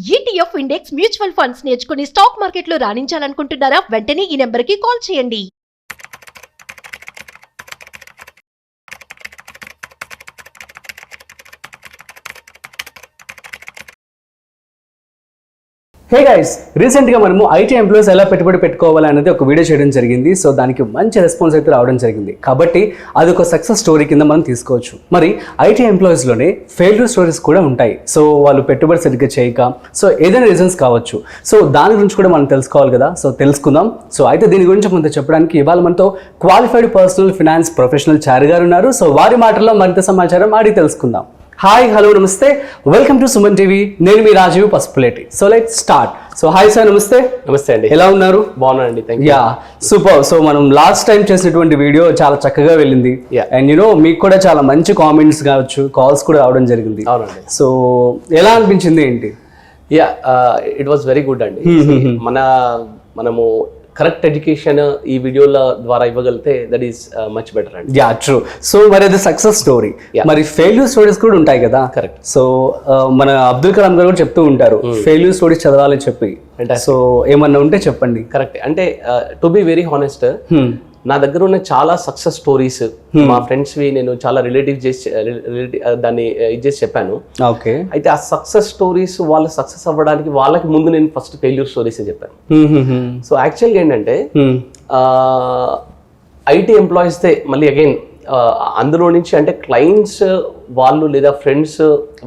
ETF index mutual funds నేర్చుకుని stock మార్కెట్లో రాణించాలనుకుంటున్నారా? వెంటనే ఈ నెంబర్కి కాల్ చేయండి. హే గైస్, రీసెంట్గా మనము ఐటీ ఎంప్లాయీస్ ఎలా పెట్టుబడి పెట్టుకోవాలనేది ఒక వీడియో చేయడం జరిగింది. సో దానికి మంచి రెస్పాన్స్ అయితే రావడం జరిగింది. కాబట్టి అది ఒక సక్సెస్ స్టోరీ కింద మనం తీసుకోవచ్చు. మరి ఐటీ ఎంప్లాయీస్లోనే ఫెయిల్యూర్ స్టోరీస్ కూడా ఉంటాయి. సో వాళ్ళు పెట్టుబడి సరిగ్గా చేయక, సో ఏదైనా రీజన్స్ కావచ్చు. సో దాని గురించి కూడా మనం తెలుసుకోవాలి కదా. సో తెలుసుకుందాం. సో అయితే దీని గురించి కొంత చెప్పడానికి ఇవాళ మనతో qualified personal finance professional Chari గారు ఉన్నారు. సో వారి మాటల్లో మరింత సమాచారం అడిగి తెలుసుకుందాం. హాయ్, హలో, నమస్తే, వెల్కమ్ టు సుమన్ టీవీ. నేను మీ Rajeev Pasupuleti. So let's start. So hi sir, నమస్తే. నమస్తే అండి, ఎలా ఉన్నారు? బాగున్నానండి, thank you. Ya, super. So మనం లాస్ట్ టైం చేసినటువంటి వీడియో చాలా చక్కగా వెళ్ళింది. అండ్ మీకు కూడా చాలా మంచి కామెంట్స్ కావచ్చు, కాల్స్ కూడా రావడం జరిగింది. అవునండి. సో ఎలా అనిపించింది ఏంటి? Yeah, it was very good అండి. మనము కరెక్ట్ ఎడ్యుకేషన్ ఈ వీడియోల ద్వారా ఇవ్వగలిగితే దట్ ఈస్ మచ్ బెటర్ అండి. Yeah, true. సో మరి అది సక్సెస్ స్టోరీ. మరి ఫెయిల్యూర్ స్టోరీస్ కూడా ఉంటాయి కదా. కరెక్ట్. సో మన అబ్దుల్ కలాం గారు కూడా చెప్తూ ఉంటారు ఫెయిల్యూర్ స్టోరీస్ చదవాలని చెప్పి. సో ఏమన్నా ఉంటే చెప్పండి. కరెక్ట్. అంటే టు బి వెరీ హానెస్ట్, నా దగ్గర ఉన్న చాలా సక్సెస్ స్టోరీస్ మా ఫ్రెండ్స్వి నేను చాలా రిలేటివ్ చేసి దాన్ని ఇది చేసి చెప్పాను. ఓకే. అయితే ఆ సక్సెస్ స్టోరీస్ వాళ్ళు సక్సెస్ అవ్వడానికి వాళ్ళకి ముందు నేను ఫస్ట్ ఫెయిల్యూర్ స్టోరీస్ చెప్పాను. సో యాక్చువల్గా ఏంటంటే ఐటీ ఎంప్లాయీస్దే మళ్ళీ అగైన్ అందులో నుంచి అంటే క్లయింట్స్ వాళ్ళు లేదా ఫ్రెండ్స్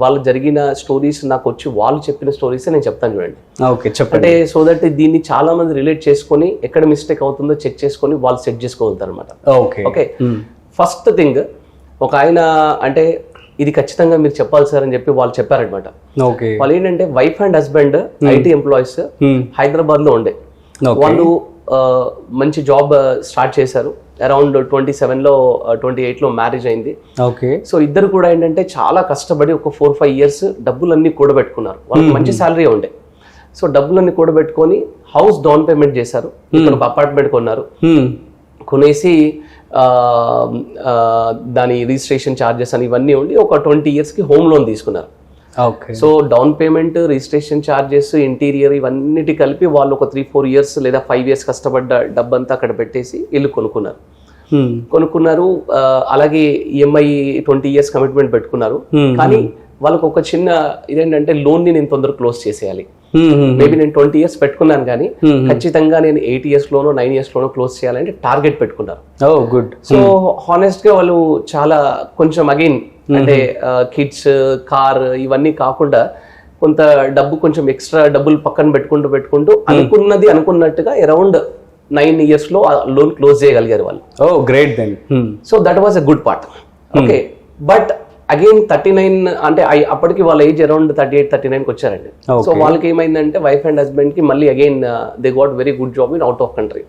వాళ్ళు జరిగిన స్టోరీస్ నాకు వచ్చి వాళ్ళు చెప్పిన స్టోరీస్ నేను చెప్తాను చూడండి. ఓకే, చెప్పండి. అంటే సో దట్ దీన్ని చాలా మంది రిలేట్ చేసుకొని ఎక్కడ మిస్టేక్ అవుతుందో చెక్ చేసుకొని వాళ్ళు సెట్ చేసుకోగలుగుతారు అనమాట. ఓకే. ఫస్ట్ థింగ్, ఒక ఆయన అంటే ఇది ఖచ్చితంగా మీరు చెప్పాలి సార్ అని చెప్పి వాళ్ళు చెప్పారనమాట. ఓకే. వాళ్ళు ఏంటంటే wife and husband IT employees Hyderabad లో ఉండే వాళ్ళు మంచి జాబ్ స్టార్ట్ చేశారు. అరౌండ్ 27లో 28లో మ్యారేజ్ అయింది. ఓకే. సో ఇద్దరు కూడా ఏంటంటే చాలా కష్టపడి ఒక 4-5 years డబ్బులన్నీ కూడబెట్టుకున్నారు. వాళ్ళకి మంచి శాలరీ ఉండే. సో డబ్బులన్నీ కూడబెట్టుకొని హౌస్ డౌన్ పేమెంట్ చేశారు. ఇక్కడ ఒక అపార్ట్మెంట్ కొన్నారు. కొనేసి దాని రిజిస్ట్రేషన్ ఛార్జెస్ అని ఇవన్నీ ఉండి ఒక 20 yearsకి హోమ్ లోన్ తీసుకున్నారు. So down payment, registration charges, interior ఇవన్నిటి కలిపి వాళ్ళు ఒక 3-4 years లేదా 5 years కష్టపడ్డ డబ్బంతా అక్కడ పెట్టేసి ఇల్లు కొనుక్కున్నారు. అలాగే ఈఎంఐ 20 years కమిట్మెంట్ పెట్టుకున్నారు. కానీ వాళ్ళకు ఒక చిన్న ఇదేంటంటే లోన్ ని నేను తొందరగా క్లోజ్ చేసేయాలి. మేబీ నేను 20 years పెట్టుకున్నాను కానీ ఖచ్చితంగా నేను 8 years లోనో 9 years లోనో క్లోజ్ చేయాలంటే టార్గెట్ పెట్టుకున్నారు. గుడ్. సో హానెస్ట్ గా వాళ్ళు చాలా కొంచెం అగైన్ అంటే కిడ్స్, కార్ ఇవన్నీ కాకుండా కొంత డబ్బు కొంచెం ఎక్స్ట్రా డబ్బులు పక్కన పెట్టుకుంటూ అనుకున్నట్టుగా అరౌండ్ 9 years లో లోన్ క్లోజ్ చేయగలిగారు వాళ్ళు. Great then. So that was a good part. Okay. But again 39 అంటే అప్పటికి వాళ్ళ ఏజ్ అరౌండ్ 38-39కి వచ్చారండి. సో వాళ్ళకి ఏమైందంటే వైఫ్ అండ్ హస్బెండ్ కి మళ్ళీ again they got very good job in out of country.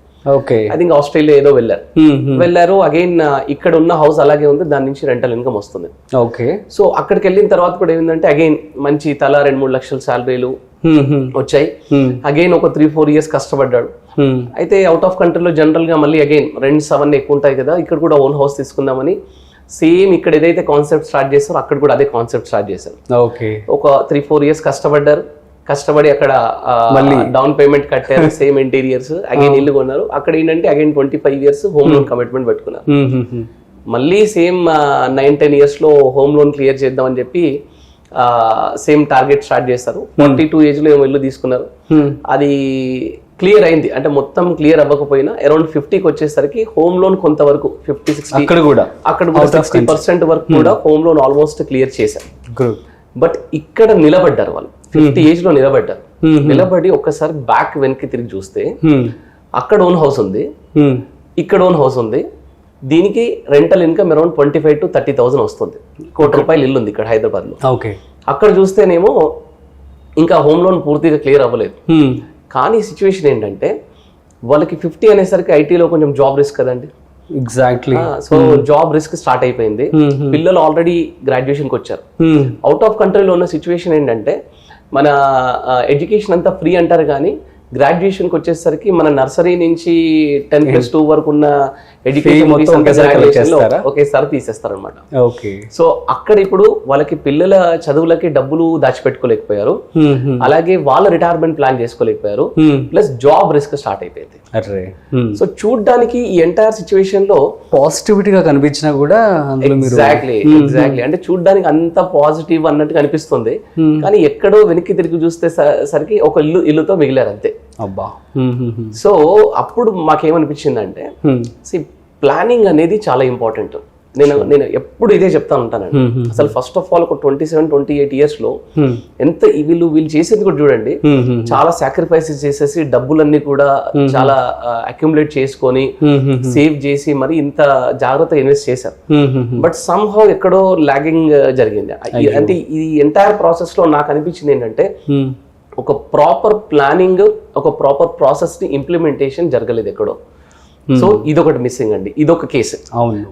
I think Australia ఏదో వెళ్ళారు. అగైన్ ఇక్కడ ఉన్న హౌస్ అలాగే ఉంది, దాని నుంచి రెంటల్ ఇన్కమ్ వస్తుంది. ఓకే. సో అక్కడికి వెళ్ళిన తర్వాత కూడా ఏమిందంటే అగైన్ మంచి తలా 2-3 లక్షల శాలరీలు వచ్చాయి. అగైన్ ఒక 3-4 years కష్టపడ్డాడు. అయితే అవుట్ ఆఫ్ కంట్రీలో జనరల్ గా మళ్ళీ అగైన్ రెంట్స్ అవన్నీ ఎక్కువ ఉంటాయి కదా, ఇక్కడ కూడా ఓన్ హౌస్ తీసుకుందామని సేమ్ ఇక్కడ ఏదైతే కాన్సెప్ట్ స్టార్ట్ చేస్తారో అక్కడ కూడా అదే కాన్సెప్ట్ స్టార్ట్ చేశారు. ఓకే. ఒక 3-4 years కష్టపడి అక్కడ మళ్ళీ డౌన్ పేమెంట్ కట్టారు. సేమ్ ఇంటీరియర్స్ అగైన్ ఇల్లు కొన్నారు. అక్కడ ఏంటంటే again 25 years home loan commitment పెట్టుకున్నారు. మళ్ళీ సేమ్ 9-10 years లో హోమ్ లోన్ క్లియర్ చేద్దామని చెప్పి సేమ్ టార్గెట్ స్టార్ట్ చేస్తారు. 42 age లో ఏమో ఇల్లు తీసుకున్నారు. అది క్లియర్ అయింది. అంటే మొత్తం క్లియర్ అవ్వకపోయినా అరౌండ్ 50కి వచ్చేసరికి హోమ్ లోన్ కొంతవరకు 50-60 అక్కడ కూడా 60% వరకు కూడా హోమ్ లోన్ ఆల్మోస్ట్ క్లియర్ చేశారు. బట్ ఇక్కడ నిలబడ్డారు వాళ్ళు 50 age లో నిలబడి ఒక్కసారి బ్యాక్ వెనక్కి తిరిగి చూస్తే అక్కడ ఓన్ హౌస్ ఉంది, ఇక్కడ ఓన్ హౌస్ ఉంది. దీనికి రెంటల్ ఇన్కమ్ అరౌండ్ 25,000-30,000 వస్తుంది. ₹1,00,00,000 ఇల్లు ఉంది ఇక్కడ హైదరాబాద్ లో. అక్కడ చూస్తేనేమో ఇంకా హోమ్ లోన్ పూర్తిగా క్లియర్ అవ్వలేదు. కానీ సిచ్యువేషన్ ఏంటంటే వాళ్ళకి 50 అనేసరికి ఐటీలో కొంచెం జాబ్ రిస్క్ కదండి. Exactly. So job risk start అయిపోయింది. పిల్లలు ఆల్రెడీ గ్రాడ్యుయేషన్కి వచ్చారు. అవుట్ ఆఫ్ కంట్రీలో ఉన్న సిచ్యువేషన్ ఏంటంటే మన ఎడ్యుకేషన్ అంతా ఫ్రీ అంటారు కానీ గ్రాడ్యుయేషన్కి వచ్చేసరికి మన నర్సరీ నుంచి 10+2 వరకు ఉన్న మొత్తం ఒకేసారి ఎడ్యుకేషన్ ఒకేసారి తీసేస్తారనమాట. ఓకే. సో అక్కడ ఇప్పుడు వాళ్ళకి పిల్లల చదువులకి డబ్బులు దాచిపెట్టుకోలేకపోయారు, అలాగే వాళ్ళ రిటైర్మెంట్ ప్లాన్ చేసుకోలేకపోయారు, ప్లస్ జాబ్ రిస్క్ స్టార్ట్ అయిపోయింది. సో చూడ్డానికి ఈ ఎంటైర్ సిచ్యువేషన్ లో పాజిటివిటీగా కనిపించినా కూడా ఎగ్జాక్ట్లీ అంటే చూడ్డానికి అంత పాజిటివ్ అన్నట్టు కనిపిస్తుంది, కానీ ఎక్కడో వెనక్కి తిరిగి చూస్తే సరికి ఒక ఇల్లుతో మిగిలారు అంతే. అబ్బా. సో అప్పుడు మాకేమనిపించిందంటే ప్లానింగ్ అనేది చాలా ఇంపార్టెంట్. నేను ఎప్పుడు ఇదే చెప్తా ఉంటానండి. అసలు ఫస్ట్ ఆఫ్ ఆల్ ఒక 27-28 years లో ఎంత వీళ్ళు చేసేది కూడా చూడండి, చాలా సాక్రిఫైసెస్ చేసేసి డబ్బులన్నీ కూడా చాలా అక్యుములేట్ చేసుకొని సేవ్ చేసి మరి ఇంత జాగ్రత్తగా ఇన్వెస్ట్ చేశారు. బట్ సమ్ హౌ ఎక్కడో లాగింగ్ జరిగింది. అంటే ఈ ఎంటైర్ ప్రాసెస్ లో నాకు అనిపించింది ఏంటంటే ఒక ప్రాపర్ ప్లానింగ్, ఒక ప్రాపర్ ప్రాసెస్ ని ఇంప్లిమెంటేషన్ జరగలేదు ఎక్కడో. సో ఇదొకటి మిస్సింగ్ అండి. ఇదొక కేసు.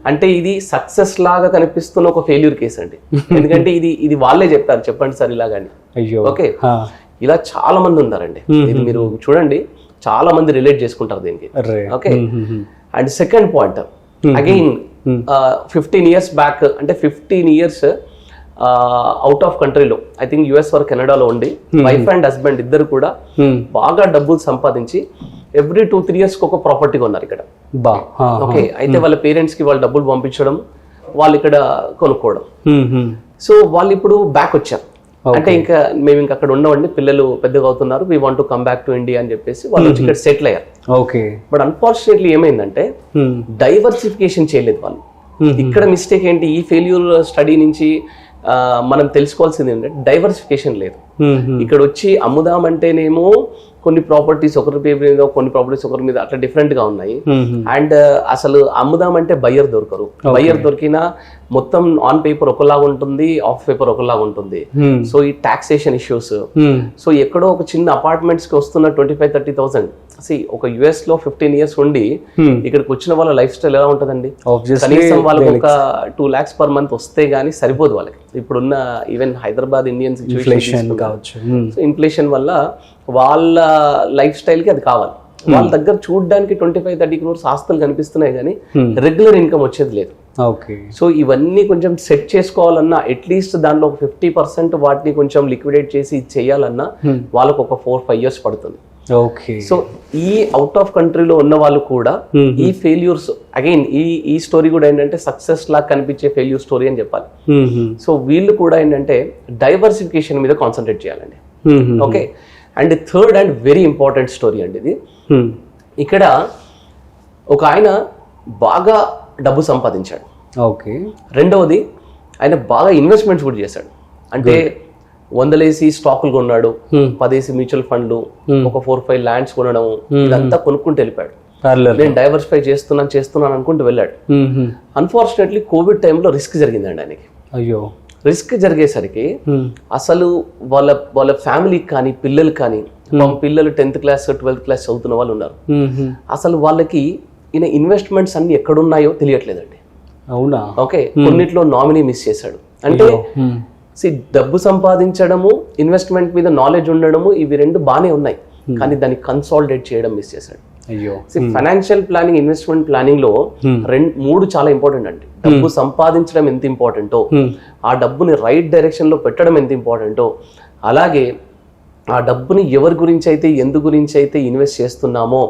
అంటే ఇది సక్సెస్ లాగా కనిపిస్తున్న ఒక ఫెయిల్యూర్ కేసు అండి. ఎందుకంటే ఇది వాళ్ళే చెప్పారు, చెప్పండి సార్ ఇలాగని. ఓకే, ఇలా చాలా మంది ఉన్నారండి. ఇది మీరు చూడండి, చాలా మంది రిలేట్ చేసుకుంటారు దీనికి. Okay. And second point, again 15 years back, అంటే 15 years అవుట్ ఆఫ్ కంట్రీలో, ఐ థింక్ US ఆర్ కెనడాలో ఉండి వైఫ్ అండ్ హస్బెండ్ ఇద్దరు కూడా బాగా డబ్బులు సంపాదించి ఎవ్రీ 2-3 years ఒక ప్రాపర్టీ కొన్నారు ఇక్కడ. ఓకే. అయితే వాళ్ళ పేరెంట్స్ కి వాళ్ళు డబ్బులు పంపించడం, వాళ్ళు ఇక్కడ కొనుక్కోవడం. సో వాళ్ళు ఇప్పుడు బ్యాక్ వచ్చారు. అంటే ఇంకా మేము ఇంకా అక్కడ ఉండవండి, పిల్లలు పెద్దగా అవుతున్నారు, we want to come back to India అని చెప్పేసి వాళ్ళు వచ్చి ఇక్కడ సెటిల్ అయ్యారు. ఓకే. బట్ అన్ఫార్చునేట్లీ ఏమైందంటే డైవర్సిఫికేషన్ చేయలేదు వాళ్ళు. ఇక్కడ మిస్టేక్ ఏంటి, ఈ ఫెయిల్యూర్ స్టడీ నుంచి మనం తెలుసుకోవాల్సింది ఏంటంటే డైవర్సిఫికేషన్ లేదు. ఇక్కడ వచ్చి అమ్ముదామంటేనేమో కొన్ని ప్రాపర్టీస్ ఒకరి పేరు మీద, కొన్ని ప్రాపర్టీస్ ఒకరి మీద, అట్లా డిఫరెంట్ గా ఉన్నాయి. అండ్ అసలు అమ్ముదామంటే బయ్యర్ దొరకరు. బయ్యర్ దొరికినా మొత్తం ఆన్ పేపర్ ఒకలాగా ఉంటుంది, ఆఫ్ పేపర్ ఒకలాగా ఉంటుంది. సో ఈ టాక్సేషన్ ఇష్యూస్. సో ఎక్కడో ఒక చిన్న అపార్ట్మెంట్స్ కి వస్తున్న 25-30,000, ఒక US లో 15 years ఉండి ఇక్కడికి వచ్చిన వాళ్ళ లైఫ్ స్టైల్ ఎలా ఉంటుందండి? కనీసం వాళ్ళకి ఒక 2 lakhs per month వస్తే గానీ సరిపోదు వాళ్ళకి. ఇప్పుడున్న ఈవెన్ హైదరాబాద్ ఇండియన్ సిచ్యువేషన్ కావచ్చు, ఇన్ఫ్లేషన్ వల్ల వాళ్ళ లైఫ్ స్టైల్ కి అది కావాలి. వాళ్ళ దగ్గర చూడడానికి 25-30 crores ఆస్తులు కనిపిస్తున్నాయి కానీ రెగ్యులర్ ఇన్కమ్ వచ్చేది లేదు. సో ఇవన్నీ కొంచెం సెట్ చేసుకోవాలన్నా, అట్లీస్ట్ దాంట్లో ఒక 50% వాటిని కొంచెం లిక్విడేట్ చేసి చేయాలన్నా వాళ్ళకు ఒక 4-5 years పడుతుంది. సో ఈ అవుట్ ఆఫ్ కంట్రీలో ఉన్న వాళ్ళు కూడా ఈ ఫెయిల్యూర్స్, అగైన్ ఈ స్టోరీ కూడా ఏంటంటే సక్సెస్ లాగా కనిపించే ఫెయిల్యూర్ స్టోరీ అని చెప్పాలి. సో వీళ్ళు కూడా ఏంటంటే డైవర్సిఫికేషన్ మీద కాన్సన్ట్రేట్ చేయాలండి. Okay. And third and very important story అండి ఇది. ఇక్కడ ఒక ఆయన బాగా డబ్బు సంపాదించాడు. ఓకే. రెండవది ఆయన బాగా ఇన్వెస్ట్మెంట్స్ కూడా చేశాడు. అంటే 100 స్టాకులు కొన్నాడు, 10 మ్యూచువల్ ఫండ్లు, ఒక 4-5 ల్యాండ్స్ కొనడం, ఇదంతా కొనుక్కుంటూ వెళ్ళిపోయాడు. నేను డైవర్సిఫై చేస్తున్నాను అనుకుంటూ వెళ్ళాడు. అన్ఫార్చునేట్లీ కోవిడ్ టైంలో రిస్క్ జరిగిందండి ఆయనకి. అయ్యో. రిస్క్ జరిగేసరికి అసలు వాళ్ళ ఫ్యామిలీకి కానీ పిల్లలు కానీ, పిల్లలు 10th class 12th class చదువుతున్న వాళ్ళు ఉన్నారు, అసలు వాళ్ళకి ఈయన ఇన్వెస్ట్మెంట్స్ అన్ని ఎక్కడున్నాయో తెలియట్లేదండి. అవునా? ఓకే. కొన్నిట్లో నామినీ మిస్ చేశాడు. అంటే డబ్బు సంపాదించడము, ఇన్వెస్ట్మెంట్ మీద నాలెడ్జ్ ఉండడము, ఇవి రెండు బాగానే ఉన్నాయి, కానీ దాన్ని కన్సాలిడేట్ చేయడం మిస్ చేశాడు. ఫైనాన్షియల్ ప్లానింగ్, ఇన్వెస్ట్మెంట్ ప్లానింగ్ లో 3 చాలా ఇంపార్టెంట్ అండి. డబ్బు సంపాదించడం ఎంత ఇంపార్టెంటో, ఆ డబ్బుని రైట్ డైరెక్షన్ లో పెట్టడం ఎంత ఇంపార్టెంటో, అలాగే ఆ డబ్బుని ఎవరి గురించి అయితే, ఎందు గురించి అయితే ఇన్వెస్ట్ చేస్తున్నామో,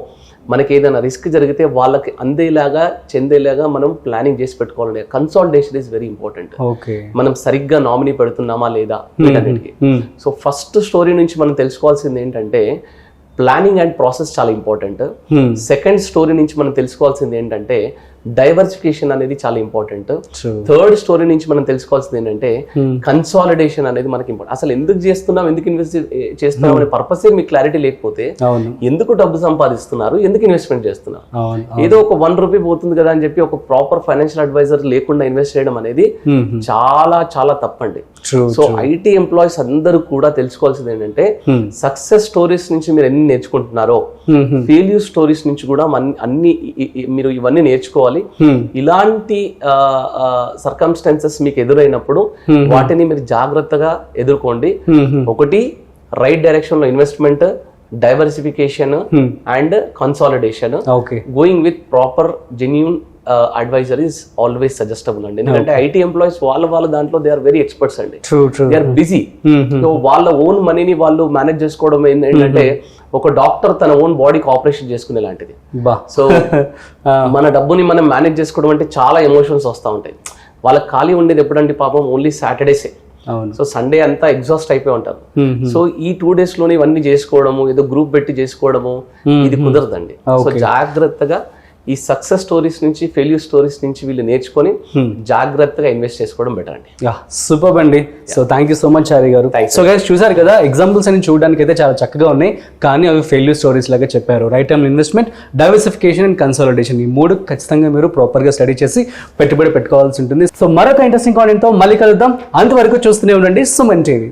మనకి ఏదైనా రిస్క్ జరిగితే వాళ్ళకి అందేలాగా చెందేలాగా మనం ప్లానింగ్ చేసి పెట్టుకోవాలండి. Consolidation is very important. మనం సరిగ్గా నామినీ పెడుతున్నామా లేదా వీటన్నిటికీ. సో ఫస్ట్ స్టోరీ నుంచి మనం తెలుసుకోవాల్సింది ఏంటంటే ప్లానింగ్ అండ్ ప్రాసెస్ చాలా ఇంపార్టెంట్. సెకండ్ స్టోరీ నుంచి మనం తెలుసుకోవాల్సింది ఏంటంటే డైవర్సిఫికేషన్ అనేది చాలా ఇంపార్టెంట్. థర్డ్ స్టోరీ నుంచి మనం తెలుసుకోవాల్సింది ఏంటంటే కన్సాలిడేషన్ అనేది మనకి ఇంపార్టెంట్. అసలు ఎందుకు చేస్తున్నాం, ఎందుకు ఇన్వెస్ట్ చేస్తున్నాం అనే పర్పసే మీకు క్లారిటీ లేకపోతే ఎందుకు డబ్బు సంపాదిస్తున్నారు, ఎందుకు ఇన్వెస్ట్మెంట్ చేస్తున్నారు, ఏదో ఒక 1 రూపీ పోతుంది కదా అని చెప్పి ఒక ప్రాపర్ ఫైనాన్షియల్ అడ్వైజర్ లేకుండా ఇన్వెస్ట్ చేయడం అనేది చాలా చాలా తప్పండి. సో ఐటీ ఎంప్లాయీస్ అందరూ కూడా తెలుసుకోవాల్సింది ఏంటంటే సక్సెస్ స్టోరీస్ నుంచి మీరు ఎన్ని నేర్చుకుంటున్నారో, ఫెయిల్యూర్ స్టోరీస్ నుంచి కూడా అన్ని మీరు ఇవన్నీ నేర్చుకోవాలి. ఇలాంటి సర్కమ్స్టాన్సెస్ మీకు ఎదురైనప్పుడు వాటిని మీరు జాగ్రత్తగా ఎదుర్కోండి. ఒకటి రైట్ డైరెక్షన్ లో investment, diversification and consolidation, okay going with proper genuine adviser is always suggestable అండి. ఎందుకంటే ఐటీ ఎంప్లాయీస్ వాళ్ళ దాంట్లో దే ఆర్ వెరీ ఎక్స్పర్ట్స్ అండి. True true they are busy. So వాళ్ళ ఓన్ మనీని వాళ్ళు మేనేజ్ చేసుకోవడం ఏంటంటే ఒక డాక్టర్ తన ఓన్ బాడీకి ఆపరేషన్ చేసుకునే లాంటిది. బా సో మన డబ్బుని మనం మేనేజ్ చేసుకోవడం అంటే చాలా ఎమోషన్స్ వస్తూ ఉంటాయి. వాళ్ళకి ఖాళీ ఉండేది ఎప్పుడంటే పాపం ఓన్లీ సాటర్డేసే. అవును. సో సండే అంతా ఎగ్జాస్ట్ అయిపోయి ఉంటారు. సో ఈ 2 days లోనే ఇవన్నీ చేసుకోవడము, ఏదో గ్రూప్ పెట్టి చేసుకోవడము ఇది కుదరదండి. సో జాగ్రత్తగా ఈ సక్సెస్ స్టోరీస్ నుంచి, ఫెయిల్యూర్ స్టోరీస్ నుంచి వీళ్ళు నేర్చుకొని జాగ్రత్తగా ఇన్వెస్ట్ చేసుకోవడం బెటర్ అండి. సూపర్ అండి. So thank you so much Chari గారు. సో గైస్ చూసారు కదా, ఎగ్జాంపుల్స్ అని చూడడానికి అయితే చాలా చక్కగా ఉన్నాయి, కానీ అవి ఫెయిల్యూర్ స్టోరీస్ లాగా చెప్పారు. Right time investment, diversification and consolidation, ఈ 3 ఖచ్చితంగా మీరు ప్రాపర్గా స్టడీ చేసి పెట్టుబడి పెట్టుకోవాల్సి ఉంటుంది. సో మరొక ఇంట్రెస్టింగ్ కాంటెంట్తో మళ్ళీ కలుద్దాం. అంతవరకు చూస్తూనే ఉండండి సుమన్ టీవీ.